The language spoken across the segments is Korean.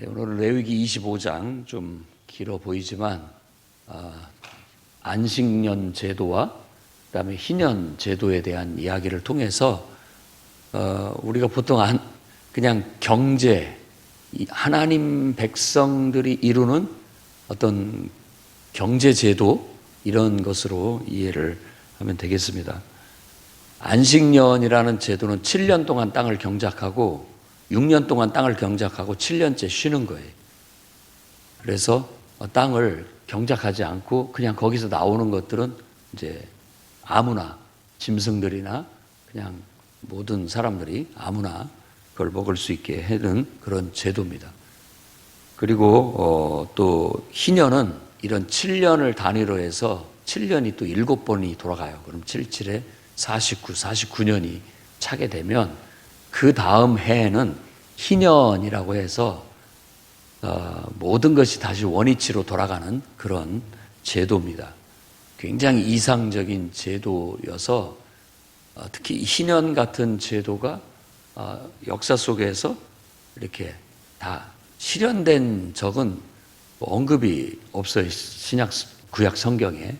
네, 오늘은 레위기 25장 좀 길어 보이지만 안식년 제도와 그다음에 희년 제도에 대한 이야기를 통해서 우리가 보통 그냥 경제, 하나님 백성들이 이루는 어떤 경제 제도 이런 것으로 이해를 하면 되겠습니다. 안식년이라는 제도는 7년 동안 땅을 경작하고 6년 동안 땅을 경작하고 7년째 쉬는 거예요. 그래서 땅을 경작하지 않고 그냥 거기서 나오는 것들은 이제 아무나 짐승들이나 그냥 모든 사람들이 아무나 그걸 먹을 수 있게 해는 그런 제도입니다. 그리고 또 희년은 이런 7년을 단위로 해서 7년이 또 7번이 돌아가요. 그럼 77에 49년이 차게 되면 그 다음 해에는 희년이라고 해서 모든 것이 다시 원위치로 돌아가는 그런 제도입니다. 굉장히 이상적인 제도여서 특히 희년 같은 제도가 역사 속에서 이렇게 다 실현된 적은 언급이 없어요. 구약 성경에.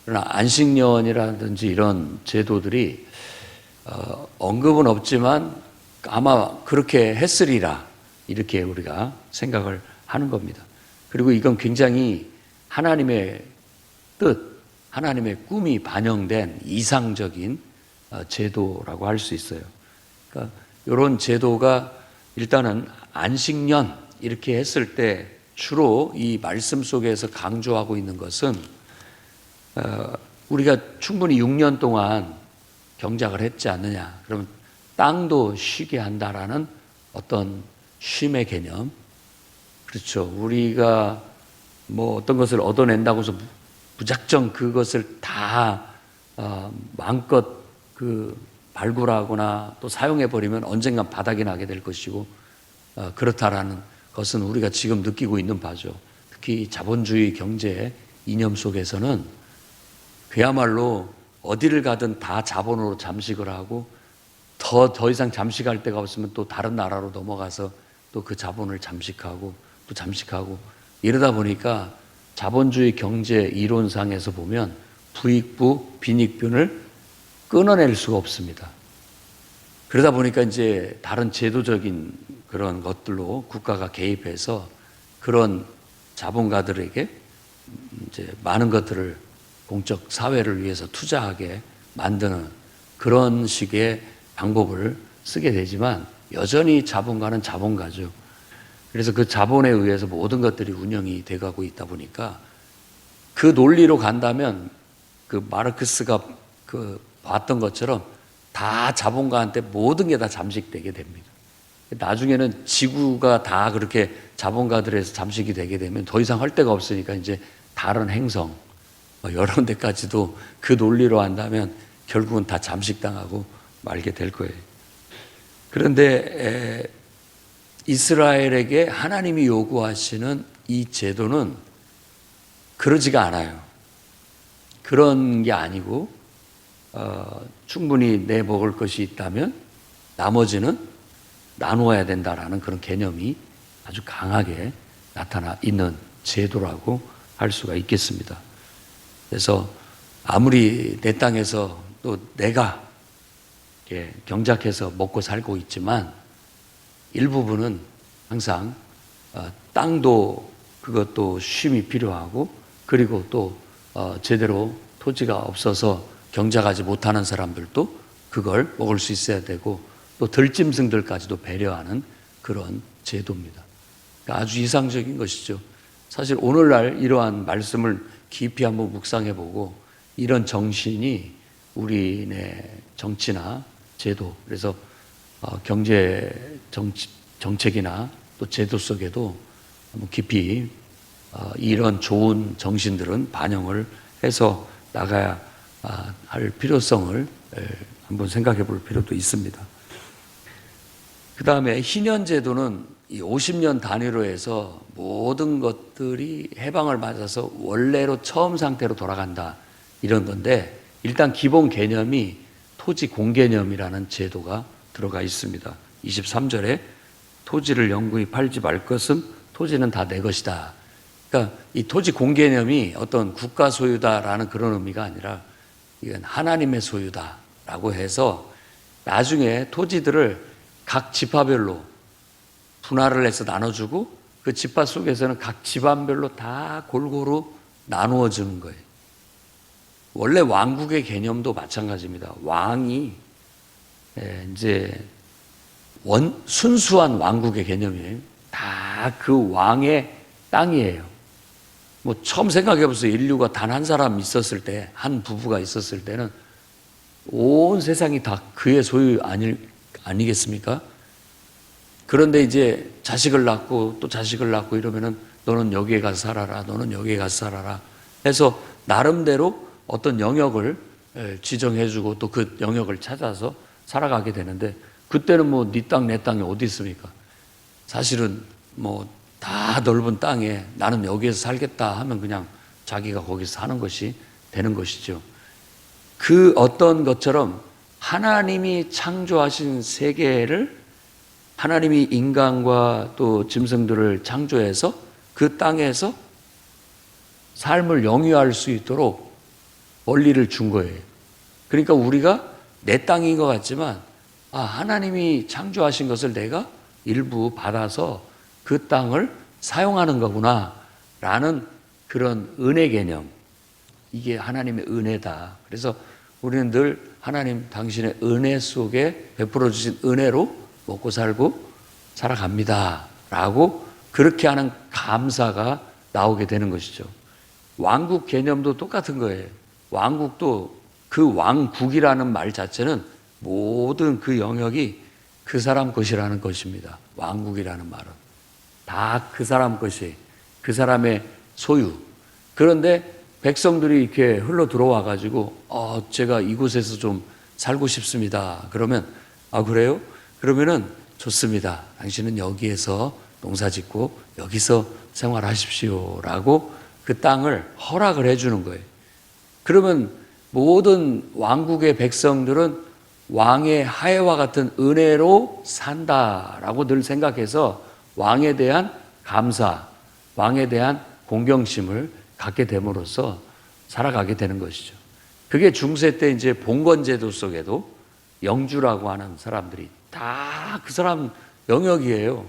그러나 안식년이라든지 이런 제도들이 언급은 없지만 아마 그렇게 했으리라 이렇게 우리가 생각을 하는 겁니다. 그리고 이건 굉장히 하나님의 뜻, 하나님의 꿈이 반영된 이상적인 제도라고 할 수 있어요. 그러니까 이런 제도가 일단은 안식년 이렇게 했을 때 주로 이 말씀 속에서 강조하고 있는 것은 우리가 충분히 6년 동안 경작을 했지 않느냐. 그러면 땅도 쉬게 한다라는 어떤 쉼의 개념. 그렇죠. 우리가 뭐 어떤 것을 얻어낸다고 해서 무작정 그것을 다 마음껏 발굴하거나 또 사용해버리면 언젠간 바닥이 나게 될 것이고 그렇다라는 것은 우리가 지금 느끼고 있는 바죠. 특히 자본주의 경제 이념 속에서는 그야말로 어디를 가든 다 자본으로 잠식을 하고 더 이상 잠식할 데가 없으면 또 다른 나라로 넘어가서 또 그 자본을 잠식하고 또 잠식하고 이러다 보니까 자본주의 경제 이론상에서 보면 부익부, 빈익빈을 끊어낼 수가 없습니다. 그러다 보니까 이제 다른 제도적인 그런 것들로 국가가 개입해서 그런 자본가들에게 이제 많은 것들을 공적 사회를 위해서 투자하게 만드는 그런 식의 방법을 쓰게 되지만 여전히 자본가는 자본가죠. 그래서 그 자본에 의해서 모든 것들이 운영이 돼가고 있다 보니까 그 논리로 간다면 그 마르크스가 봤던 것처럼 다 자본가한테 모든 게 다 잠식되게 됩니다. 나중에는 지구가 다 그렇게 자본가들에서 잠식이 되게 되면 더 이상 할 데가 없으니까 이제 다른 행성 여러 데까지도 그 논리로 한다면 결국은 다 잠식당하고 말게 될 거예요. 그런데 이스라엘에게 하나님이 요구하시는 이 제도는 그러지가 않아요. 그런 게 아니고 충분히 내 먹을 것이 있다면 나머지는 나누어야 된다라는 그런 개념이 아주 강하게 나타나 있는 제도라고 할 수가 있겠습니다. 그래서 아무리 내 땅에서 또 내가 경작해서 먹고 살고 있지만 일부분은 항상 땅도 그것도 쉼이 필요하고 그리고 또 제대로 토지가 없어서 경작하지 못하는 사람들도 그걸 먹을 수 있어야 되고 또 들짐승들까지도 배려하는 그런 제도입니다. 그러니까 아주 이상적인 것이죠. 사실 오늘날 이러한 말씀을 깊이 한번 묵상해보고 이런 정신이 우리네 정치나 제도, 그래서 경제 정책이나 또 제도 속에도 한번 깊이 이런 좋은 정신들은 반영을 해서 나가야 할 필요성을 한번 생각해 볼 필요도 있습니다. 그 다음에 희년 제도는 이 50년 단위로 해서 모든 것들이 해방을 맞아서 원래로 처음 상태로 돌아간다 이런 건데 일단 기본 개념이 토지 공개념이라는 제도가 들어가 있습니다. 23절에 토지를 영구히 팔지 말 것은 토지는 다 내 것이다. 그러니까 이 토지 공개념이 어떤 국가 소유다라는 그런 의미가 아니라 이건 하나님의 소유다라고 해서 나중에 토지들을 각 지파별로 분할을 해서 나눠주고 그 지파 속에서는 각 집안별로 다 골고루 나누어 주는 거예요. 원래 왕국의 개념도 마찬가지입니다. 왕이 이제 순수한 왕국의 개념이에요. 다 그 왕의 땅이에요. 뭐 처음 생각해 보세요. 인류가 단 한 사람 있었을 때, 한 부부가 있었을 때는 온 세상이 다 그의 소유 아니겠습니까? 그런데 이제 자식을 낳고 또 자식을 낳고 이러면은 너는 여기에 가서 살아라, 너는 여기에 가서 살아라 해서 나름대로 어떤 영역을 지정해주고 또 그 영역을 찾아서 살아가게 되는데, 그때는 뭐 네 땅 내 땅이 어디 있습니까? 사실은 뭐 다 넓은 땅에 나는 여기에서 살겠다 하면 그냥 자기가 거기서 사는 것이 되는 것이죠. 그 어떤 것처럼 하나님이 창조하신 세계를, 하나님이 인간과 또 짐승들을 창조해서 그 땅에서 삶을 영위할 수 있도록 원리를 준 거예요. 그러니까 우리가 내 땅인 것 같지만 하나님이 창조하신 것을 내가 일부 받아서 그 땅을 사용하는 거구나 라는 그런 은혜 개념, 이게 하나님의 은혜다. 그래서 우리는 늘 하나님 당신의 은혜 속에 베풀어 주신 은혜로 먹고 살고 살아갑니다 라고 그렇게 하는 감사가 나오게 되는 것이죠. 왕국 개념도 똑같은 거예요. 왕국도 그 왕국이라는 말 자체는 모든 그 영역이 그 사람 것이라는 것입니다. 왕국이라는 말은 다 그 사람 것이, 그 사람의 소유. 그런데 백성들이 이렇게 흘러 들어와 가지고 제가 이곳에서 좀 살고 싶습니다. 그러면 그래요? 그러면은 좋습니다. 당신은 여기에서 농사짓고 여기서 생활하십시오 라고 그 땅을 허락을 해주는 거예요. 그러면 모든 왕국의 백성들은 왕의 하혜와 같은 은혜로 산다라고 늘 생각해서 왕에 대한 감사, 왕에 대한 공경심을 갖게 됨으로써 살아가게 되는 것이죠. 그게 중세 때 이제 봉건제도 속에도 영주라고 하는 사람들이 다 그 사람 영역이에요.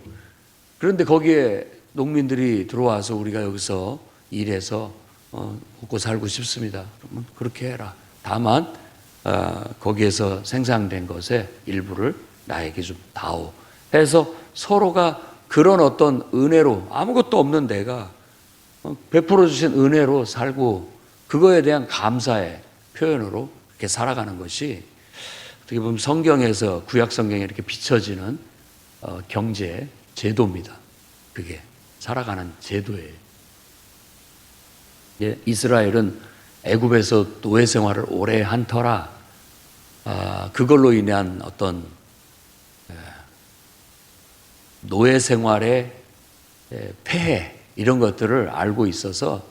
그런데 거기에 농민들이 들어와서 우리가 여기서 일해서 먹고 살고 싶습니다. 그러면 그렇게 해라. 다만 거기에서 생산된 것의 일부를 나에게 좀 다오 해서 서로가 그런 어떤 은혜로, 아무것도 없는 내가 베풀어 주신 은혜로 살고 그거에 대한 감사의 표현으로 이렇게 살아가는 것이 어떻게 보면 성경에서, 구약 성경에 이렇게 비춰지는 경제 제도입니다. 그게 살아가는 제도예요. 이스라엘은 애굽에서 노예 생활을 오래 한 터라 그걸로 인한 어떤 노예 생활의 폐해 이런 것들을 알고 있어서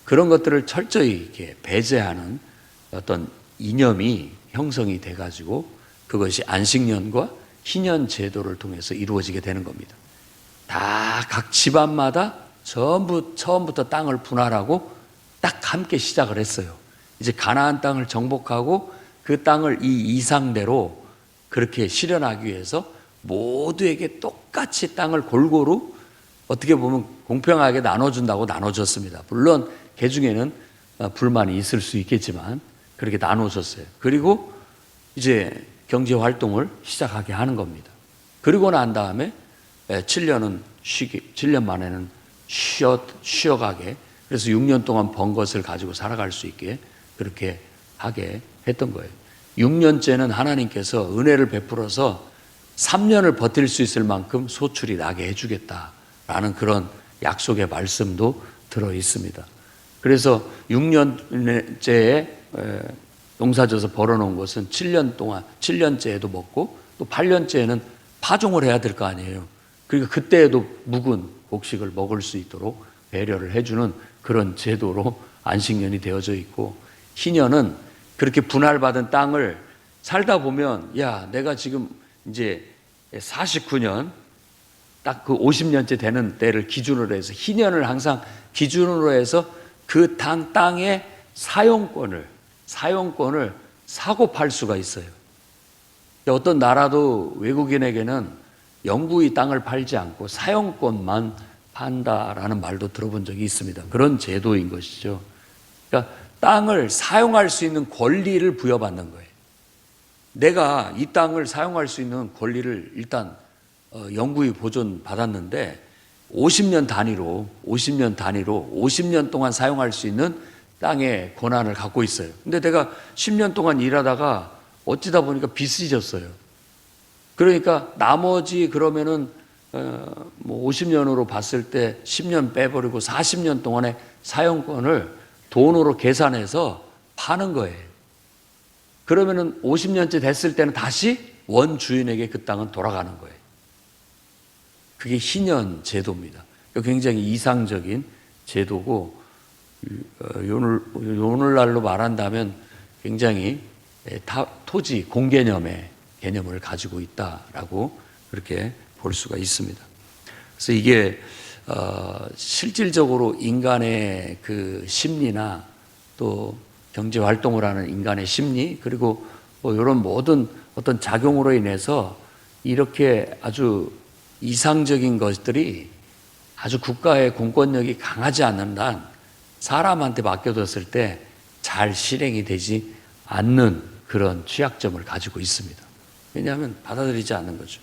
그런 것들을 철저히 이렇게 배제하는 어떤 이념이 형성이 돼가지고 그것이 안식년과 희년 제도를 통해서 이루어지게 되는 겁니다. 다 각 집안마다 전부 처음부터 땅을 분할하고 딱 함께 시작을 했어요. 이제 가나안 땅을 정복하고 그 땅을 이 이상대로 그렇게 실현하기 위해서 모두에게 똑같이 땅을 골고루 어떻게 보면 공평하게 나눠준다고 나눠줬습니다. 물론 그 중에는 불만이 있을 수 있겠지만 그렇게 나눠줬어요. 그리고 이제 경제 활동을 시작하게 하는 겁니다. 그리고 난 다음에 7년 만에는 쉬어가게, 그래서 6년 동안 번 것을 가지고 살아갈 수 있게 그렇게 하게 했던 거예요. 6년째는 하나님께서 은혜를 베풀어서 3년을 버틸 수 있을 만큼 소출이 나게 해주겠다라는 그런 약속의 말씀도 들어 있습니다. 그래서 6년째에 농사져서 벌어놓은 것은 7년 동안, 7년째에도 먹고 또 8년째에는 파종을 해야 될 거 아니에요. 그러니까 그때에도 묵은 곡식을 먹을 수 있도록 배려를 해주는 그런 제도로 안식년이 되어져 있고, 희년은 그렇게 분할받은 땅을 살다 보면 내가 지금 이제 49년 딱 그 50년째 되는 때를 기준으로 해서 희년을 항상 기준으로 해서 그 땅의 사용권을 사고 팔 수가 있어요. 어떤 나라도 외국인에게는 영구히 땅을 팔지 않고 사용권만 판다라는 말도 들어본 적이 있습니다. 그런 제도인 것이죠. 그러니까 땅을 사용할 수 있는 권리를 부여받는 거예요. 내가 이 땅을 사용할 수 있는 권리를 일단 영구히 보존받았는데 50년 단위로 50년 동안 사용할 수 있는 땅의 권한을 갖고 있어요. 근데 내가 10년 동안 일하다가 어찌다 보니까 빚이 졌어요. 그러니까 나머지 그러면은 뭐 50년으로 봤을 때 10년 빼버리고 40년 동안의 사용권을 돈으로 계산해서 파는 거예요. 그러면은 50년째 됐을 때는 다시 원주인에게 그 땅은 돌아가는 거예요. 그게 희년 제도입니다. 굉장히 이상적인 제도고 오늘날로 말한다면 굉장히 토지 공개념의 개념을 가지고 있다라고 그렇게 볼 수가 있습니다. 그래서 이게 실질적으로 인간의 그 심리나 또 경제 활동을 하는 인간의 심리 그리고 뭐 이런 모든 어떤 작용으로 인해서 이렇게 아주 이상적인 것들이 아주 국가의 공권력이 강하지 않는 한 사람한테 맡겨뒀을 때 잘 실행이 되지 않는 그런 취약점을 가지고 있습니다. 왜냐하면 받아들이지 않는 거죠.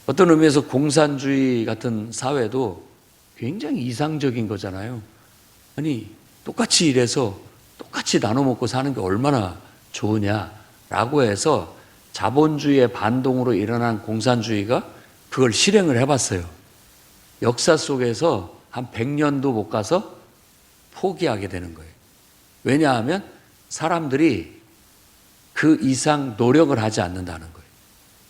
어떤 의미에서 공산주의 같은 사회도 굉장히 이상적인 거잖아요. 아니 똑같이 일해서 똑같이 나눠 먹고 사는 게 얼마나 좋으냐라고 해서 자본주의의 반동으로 일어난 공산주의가 그걸 실행을 해봤어요. 역사 속에서 한 100년도 못 가서 포기하게 되는 거예요. 왜냐하면 사람들이 그 이상 노력을 하지 않는다는 거예요.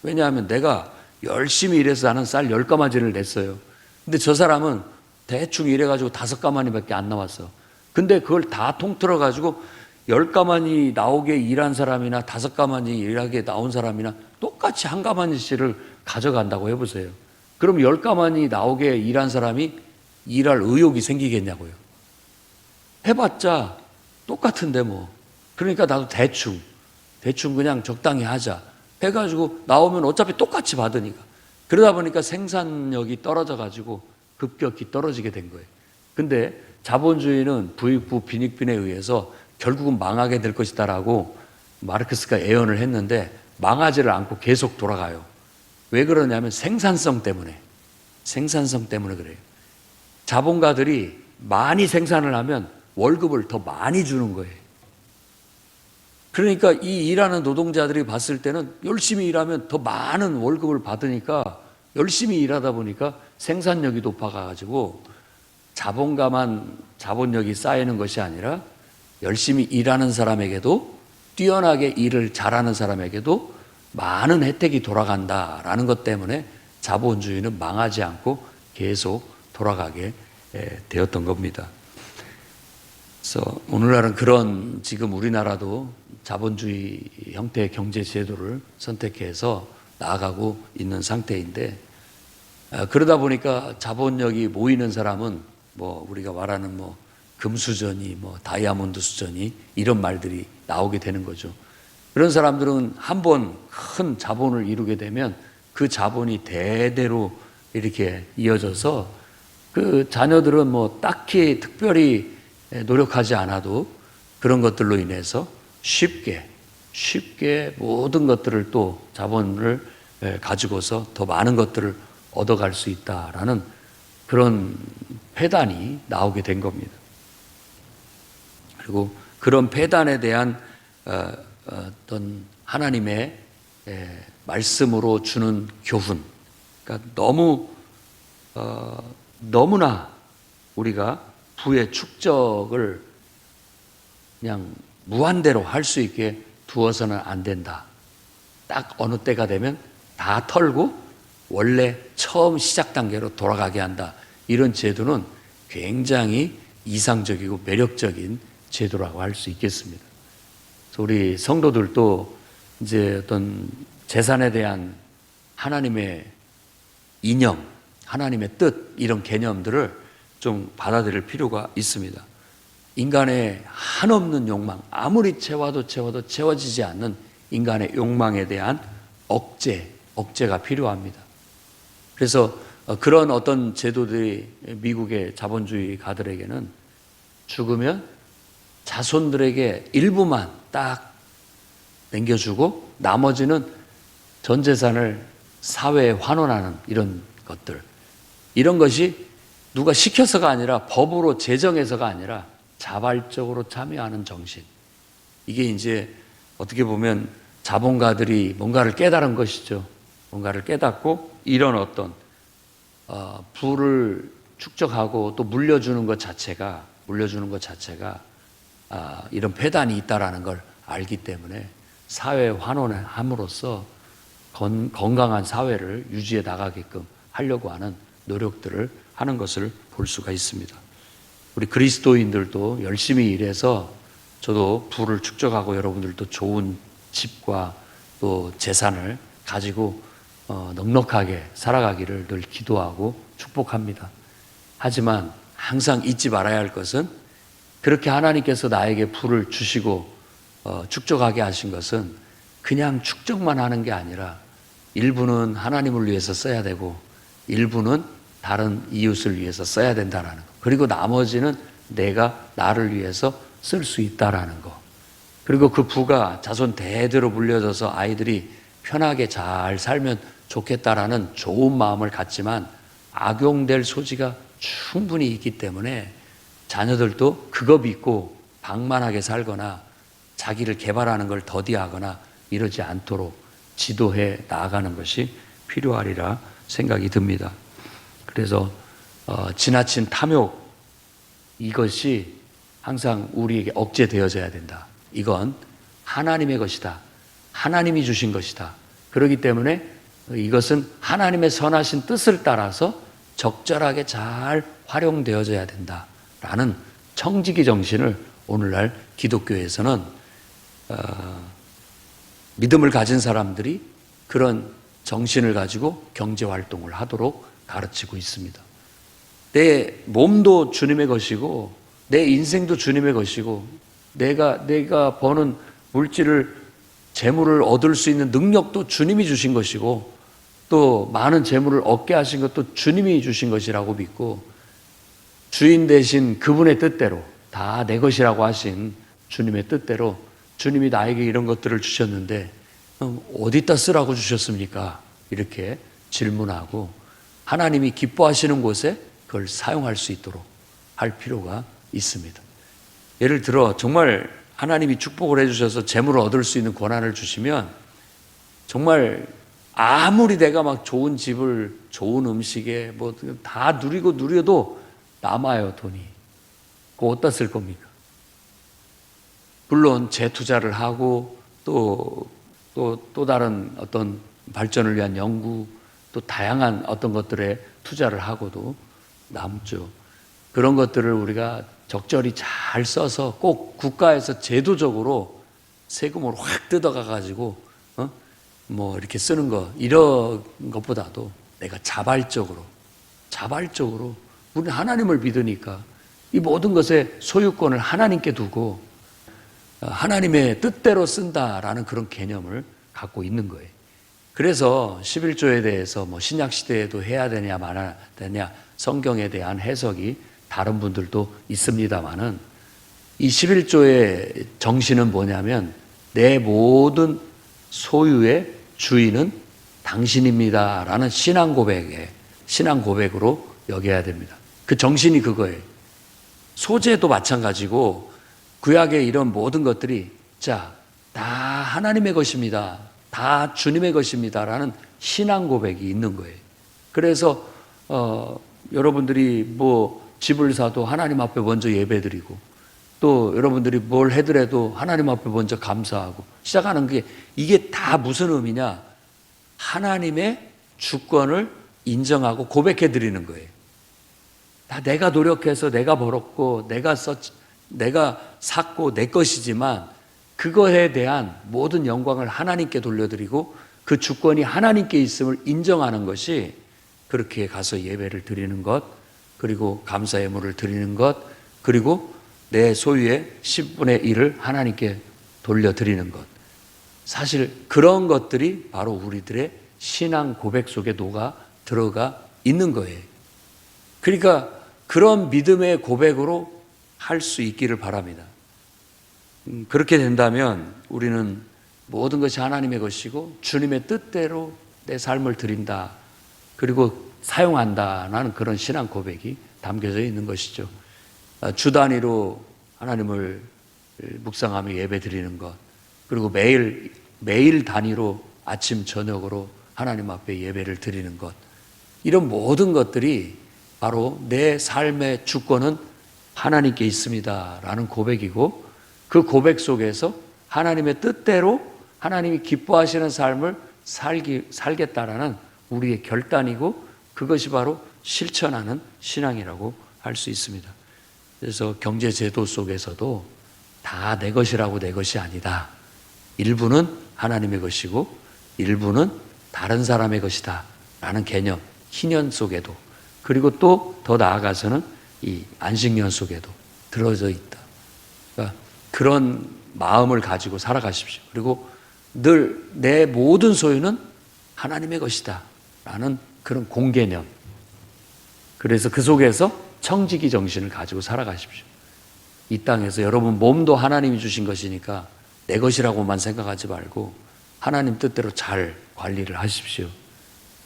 왜냐하면 내가 열심히 일해서 나는 쌀 10가마니를 냈어요. 근데 저 사람은 대충 일해가지고 5가마니밖에 안 나왔어. 근데 그걸 다 통틀어가지고 10가마니 나오게 일한 사람이나 5가마니 일하게 나온 사람이나 똑같이 1가마니씩을 가져간다고 해보세요. 그럼 10가마니 나오게 일한 사람이 일할 의욕이 생기겠냐고요. 해봤자 똑같은데 뭐. 그러니까 나도 대충 그냥 적당히 하자 해가지고 나오면 어차피 똑같이 받으니까. 그러다 보니까 생산력이 떨어져가지고 급격히 떨어지게 된 거예요. 근데 자본주의는 부익부 빈익빈에 의해서 결국은 망하게 될 것이다라고 마르크스가 예언을 했는데 망하지를 않고 계속 돌아가요. 왜 그러냐면 생산성 때문에 그래요. 자본가들이 많이 생산을 하면 월급을 더 많이 주는 거예요. 그러니까 이 일하는 노동자들이 봤을 때는 열심히 일하면 더 많은 월급을 받으니까 열심히 일하다 보니까 생산력이 높아가지고 자본력이 쌓이는 것이 아니라 열심히 일하는 사람에게도 뛰어나게 일을 잘하는 사람에게도 많은 혜택이 돌아간다라는 것 때문에 자본주의는 망하지 않고 계속 돌아가게 되었던 겁니다. 그래서 오늘날은 그런 지금 우리나라도 자본주의 형태의 경제 제도를 선택해서 나아가고 있는 상태인데 그러다 보니까 자본력이 모이는 사람은 뭐 우리가 말하는 뭐 금수저니 뭐 다이아몬드 수저니 이런 말들이 나오게 되는 거죠. 그런 사람들은 한 번 큰 자본을 이루게 되면 그 자본이 대대로 이렇게 이어져서 그 자녀들은 뭐 딱히 특별히 노력하지 않아도 그런 것들로 인해서 쉽게 모든 것들을 또 자본을 가지고서 더 많은 것들을 얻어갈 수 있다라는 그런 폐단이 나오게 된 겁니다. 그리고 그런 폐단에 대한 어떤 하나님의 말씀으로 주는 교훈, 그러니까 너무나 우리가 부의 축적을 그냥 무한대로 할 수 있게 두어서는 안 된다. 딱 어느 때가 되면 다 털고 원래 처음 시작 단계로 돌아가게 한다. 이런 제도는 굉장히 이상적이고 매력적인 제도라고 할 수 있겠습니다. 그래서 우리 성도들도 이제 어떤 재산에 대한 하나님의 이념, 하나님의 뜻 이런 개념들을 좀 받아들일 필요가 있습니다. 인간의 한없는 욕망, 아무리 채워도 채워지지 않는 인간의 욕망에 대한 억제가 필요합니다. 그래서 그런 어떤 제도들이 미국의 자본주의가들에게는 죽으면 자손들에게 일부만 딱 남겨주고 나머지는 전 재산을 사회에 환원하는 이런 것들, 이런 것이 누가 시켜서가 아니라 법으로 제정해서가 아니라 자발적으로 참여하는 정신, 이게 이제 어떻게 보면 자본가들이 뭔가를 깨달은 것이죠. 뭔가를 깨닫고 이런 어떤 부를 축적하고 또 물려주는 것 자체가 이런 폐단이 있다라는 걸 알기 때문에 사회 환원함으로써 건강한 사회를 유지해 나가게끔 하려고 하는 노력들을 하는 것을 볼 수가 있습니다. 우리 그리스도인들도 열심히 일해서 저도 부를 축적하고 여러분들도 좋은 집과 또 재산을 가지고 넉넉하게 살아가기를 늘 기도하고 축복합니다. 하지만 항상 잊지 말아야 할 것은 그렇게 하나님께서 나에게 부를 주시고 축적하게 하신 것은 그냥 축적만 하는 게 아니라 일부는 하나님을 위해서 써야 되고 일부는 다른 이웃을 위해서 써야 된다라는 거, 그리고 나머지는 내가 나를 위해서 쓸 수 있다라는 거, 그리고 그 부가 자손 대대로 물려져서 아이들이 편하게 잘 살면 좋겠다라는 좋은 마음을 갖지만 악용될 소지가 충분히 있기 때문에 자녀들도 그거 믿고 방만하게 살거나 자기를 개발하는 걸 더디하거나 이러지 않도록 지도해 나아가는 것이 필요하리라 생각이 듭니다. 그래서 지나친 탐욕, 이것이 항상 우리에게 억제되어져야 된다. 이건 하나님의 것이다. 하나님이 주신 것이다. 그렇기 때문에 이것은 하나님의 선하신 뜻을 따라서 적절하게 잘 활용되어져야 된다라는 청지기 정신을 오늘날 기독교에서는 믿음을 가진 사람들이 그런 정신을 가지고 경제활동을 하도록 가르치고 있습니다. 내 몸도 주님의 것이고 내 인생도 주님의 것이고 내가 버는 재물을 얻을 수 있는 능력도 주님이 주신 것이고 또 많은 재물을 얻게 하신 것도 주님이 주신 것이라고 믿고 주인 되신 그분의 뜻대로 다 내 것이라고 하신 주님의 뜻대로 주님이 나에게 이런 것들을 주셨는데 어디다 쓰라고 주셨습니까? 이렇게 질문하고 하나님이 기뻐하시는 곳에 그걸 사용할 수 있도록 할 필요가 있습니다. 예를 들어 정말 하나님이 축복을 해주셔서 재물을 얻을 수 있는 권한을 주시면 정말 아무리 내가 막 좋은 집을 좋은 음식에 뭐 다 누려도 남아요, 돈이. 그거 어디다 쓸 겁니까? 물론 재투자를 하고 또 다른 어떤 발전을 위한 연구 또 다양한 어떤 것들에 투자를 하고도 남죠. 그런 것들을 우리가 적절히 잘 써서 꼭 국가에서 제도적으로 세금으로 확 뜯어가 가지고 뭐 이렇게 쓰는 거, 이런 것보다도 내가 자발적으로 우리는 하나님을 믿으니까 이 모든 것의 소유권을 하나님께 두고 하나님의 뜻대로 쓴다라는 그런 개념을 갖고 있는 거예요. 그래서 11조에 대해서 뭐 신약 시대에도 해야 되냐 말아야 되냐 성경에 대한 해석이 다른 분들도 있습니다만은 이 11조의 정신은 뭐냐면 내 모든 소유의 주인은 당신입니다라는 신앙 고백으로 여겨야 됩니다. 그 정신이 그거예요. 소재도 마찬가지고 구약의 이런 모든 것들이 다 하나님의 것입니다. 다 주님의 것입니다라는 신앙 고백이 있는 거예요. 그래서 여러분들이 뭐 집을 사도 하나님 앞에 먼저 예배드리고 또 여러분들이 뭘 해더라도 하나님 앞에 먼저 감사하고 시작하는 게 이게 다 무슨 의미냐? 하나님의 주권을 인정하고 고백해 드리는 거예요. 다 내가 노력해서 내가 벌었고 내가 샀고 내 것이지만 그거에 대한 모든 영광을 하나님께 돌려드리고 그 주권이 하나님께 있음을 인정하는 것이 그렇게 가서 예배를 드리는 것, 그리고 감사 예물을 드리는 것, 그리고 내 소유의 10분의 1을 하나님께 돌려드리는 것. 사실 그런 것들이 바로 우리들의 신앙 고백 속에 녹아 들어가 있는 거예요. 그러니까 그런 믿음의 고백으로 할 수 있기를 바랍니다. 그렇게 된다면 우리는 모든 것이 하나님의 것이고 주님의 뜻대로 내 삶을 드린다, 그리고 사용한다라는 그런 신앙 고백이 담겨져 있는 것이죠. 주 단위로 하나님을 묵상하며 예배 드리는 것, 그리고 매일 단위로 아침 저녁으로 하나님 앞에 예배를 드리는 것, 이런 모든 것들이 바로 내 삶의 주권은 하나님께 있습니다 라는 고백이고, 그 고백 속에서 하나님의 뜻대로 하나님이 기뻐하시는 삶을 살겠다라는 우리의 결단이고, 그것이 바로 실천하는 신앙이라고 할 수 있습니다. 그래서 경제 제도 속에서도 다 내 것이라고 내 것이 아니다, 일부는 하나님의 것이고 일부는 다른 사람의 것이다 라는 개념, 희년 속에도, 그리고 또 더 나아가서는 이 안식년 속에도 들어져 있다. 그러니까 그런 마음을 가지고 살아가십시오. 그리고 늘 내 모든 소유는 하나님의 것이다 라는 그런 공개념. 그래서 그 속에서 청지기 정신을 가지고 살아가십시오. 이 땅에서 여러분 몸도 하나님이 주신 것이니까 내 것이라고만 생각하지 말고 하나님 뜻대로 잘 관리를 하십시오.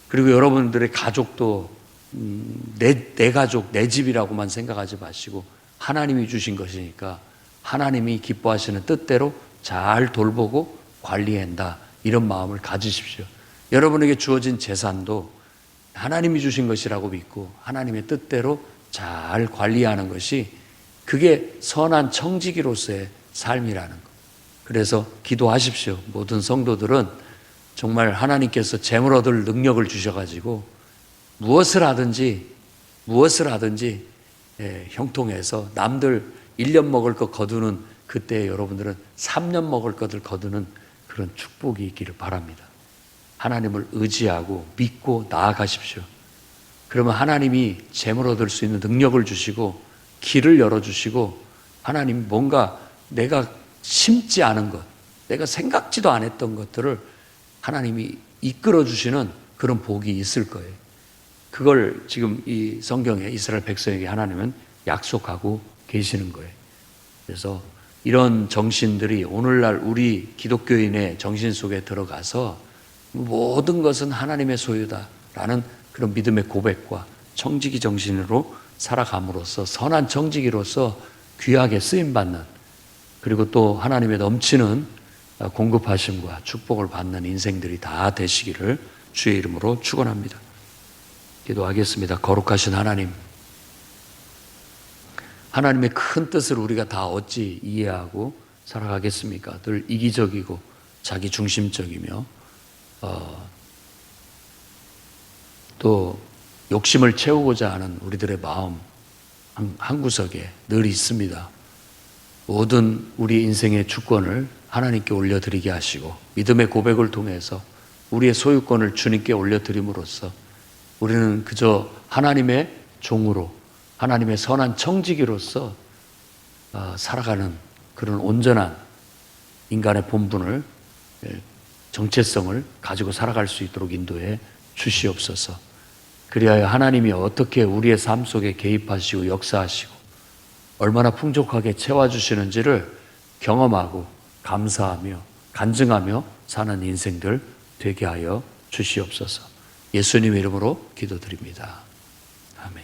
그리고 여러분들의 가족도 내 가족, 내 집이라고만 생각하지 마시고 하나님이 주신 것이니까 하나님이 기뻐하시는 뜻대로 잘 돌보고 관리한다, 이런 마음을 가지십시오. 여러분에게 주어진 재산도 하나님이 주신 것이라고 믿고 하나님의 뜻대로 잘 관리하는 것이, 그게 선한 청지기로서의 삶이라는 것. 그래서 기도하십시오. 모든 성도들은 정말 하나님께서 재물 얻을 능력을 주셔가지고 무엇을 하든지 형통해서 남들 1년 먹을 것 거두는 그때 여러분들은 3년 먹을 것을 거두는 그런 축복이 있기를 바랍니다. 하나님을 의지하고 믿고 나아가십시오. 그러면 하나님이 재물 얻을 수 있는 능력을 주시고 길을 열어주시고, 하나님 뭔가 내가 심지 않은 것, 내가 생각지도 않았던 것들을 하나님이 이끌어 주시는 그런 복이 있을 거예요. 그걸 지금 이 성경에 이스라엘 백성에게 하나님은 약속하고 계시는 거예요. 그래서 이런 정신들이 오늘날 우리 기독교인의 정신 속에 들어가서 모든 것은 하나님의 소유다라는 그런 믿음의 고백과 청지기 정신으로 살아감으로써 선한 청지기로서 귀하게 쓰임받는, 그리고 또 하나님의 넘치는 공급하심과 축복을 받는 인생들이 다 되시기를 주의 이름으로 축원합니다. 기도하겠습니다. 거룩하신 하나님, 하나님의 큰 뜻을 우리가 다 어찌 이해하고 살아가겠습니까? 늘 이기적이고 자기 중심적이며 또 욕심을 채우고자 하는 우리들의 마음 한 구석에 늘 있습니다. 모든 우리 인생의 주권을 하나님께 올려드리게 하시고 믿음의 고백을 통해서 우리의 소유권을 주님께 올려드림으로써 우리는 그저 하나님의 종으로, 하나님의 선한 청지기로서 살아가는 그런 온전한 인간의 본분을, 정체성을 가지고 살아갈 수 있도록 인도해 주시옵소서. 그리하여 하나님이 어떻게 우리의 삶 속에 개입하시고 역사하시고 얼마나 풍족하게 채워주시는지를 경험하고 감사하며 간증하며 사는 인생들 되게 하여 주시옵소서. 예수님 이름으로 기도드립니다. 아멘.